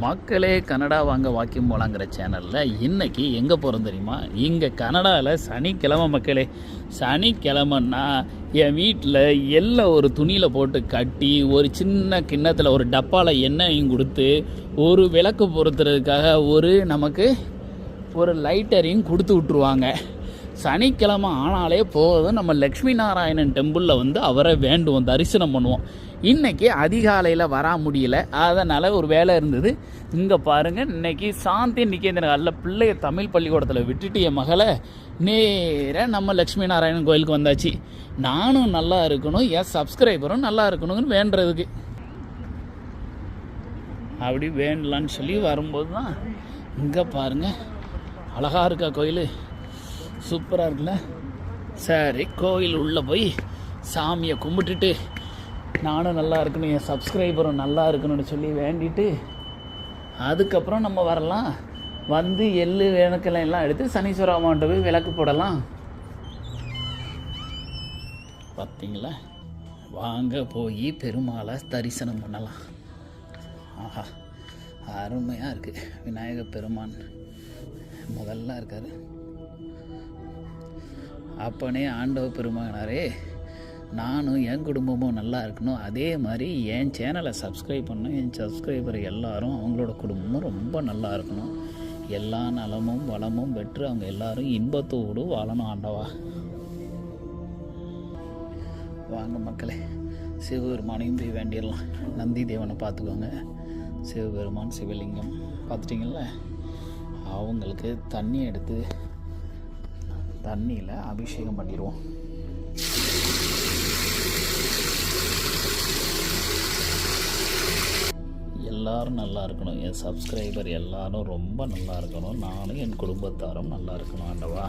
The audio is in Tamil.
மக்களே கனடா வாங்க வாக்கிங் போகலாங்கிற சேனலில் இன்றைக்கி எங்கே போகிறோம் தெரியுமா? இங்கே கனடாவில் சனிக்கிழமை மக்களே. சனிக்கிழமைன்னா என் வீட்டில் எல்லாம் ஒரு துணியில் போட்டு கட்டி ஒரு சின்ன கிண்ணத்தில் ஒரு டப்பாவில் எண்ணெயும் கொடுத்து ஒரு விளக்கு பொருத்துறதுக்காக நமக்கு ஒரு லைட்டரையும் கொடுத்து விட்ருவாங்க. சனிக்கிழமை ஆனாலே போதும் நம்ம லக்ஷ்மி நாராயணன் டெம்பிளில் வந்து அவரை வேண்டுவோம், தரிசனம் பண்ணுவோம். இன்றைக்கி அதிகாலையில் வர முடியல, அதனால் ஒரு வேலை இருந்தது. இங்கே பாருங்கள், இன்றைக்கி சாந்தி நிகேந்திரன் அல்ல பிள்ளைய தமிழ் பள்ளிக்கூடத்தில் விட்டுட்டு என் மகளை நேராக நம்ம லக்ஷ்மி நாராயணன் கோயிலுக்கு வந்தாச்சு. நானும் நல்லா இருக்கணும், என் சப்ஸ்கிரைபரும் நல்லா இருக்கணும்னு வேண்டுறதுக்கு. அப்படி வேண்டலான்னு சொல்லி வரும்போது தான் இங்கே பாருங்கள், அழகாக இருக்கா கோயில், சூப்பராக இருக்குல்ல. சரி, கோயில் உள்ளே போய் சாமியை கும்பிட்டுட்டு நானும் நல்லா இருக்கணும், என் சப்ஸ்கிரைபரும் நல்லா இருக்கணும்னு சொல்லி வேண்டிட்டு அதுக்கப்புறம் நம்ம வரலாம். வந்து எள்ளு விளக்கெல்லாம் எல்லாம் எடுத்து சனீஸ்வர அம்மாண்ட போய் விளக்கு போடலாம். பார்த்தீங்களா? வாங்க போய் பெருமாளை தரிசனம் பண்ணலாம். ஆஹா, அருமையாக இருக்குது. விநாயக பெருமான் முதல்ல இருக்கார். அப்பனே ஆண்டவ பெருமானாரே, நானும் என் குடும்பமும் நல்லா இருக்கணும், அதே மாதிரி என் சேனலை சப்ஸ்கிரைப் பண்ணணும், என் சப்ஸ்கிரைபர் எல்லாரும் அவங்களோட குடும்பமும் ரொம்ப நல்லா இருக்கணும், எல்லா நலமும் வளமும் பெற்று அவங்க எல்லாரும் இன்பத்தோடு வாழணும் ஆண்டவா. வாங்க மக்களே, சிவபெருமானையும் போய் வேண்டிடலாம். நந்தி தேவனை பார்த்துக்கோங்க, சிவபெருமான் சிவலிங்கம் பார்த்துட்டிங்கள, அவங்களுக்கு தண்ணி எடுத்து தண்ணியில் அபிஷேகம் பண்ணிடுவோம். எல்லோரும் நல்லா இருக்கணும், என் சப்ஸ்கிரைபர் எல்லாரும் ரொம்ப நல்லா இருக்கணும், நானும் என் குடும்பத்தாரும் நல்லா இருக்கணும் ஆண்டவா.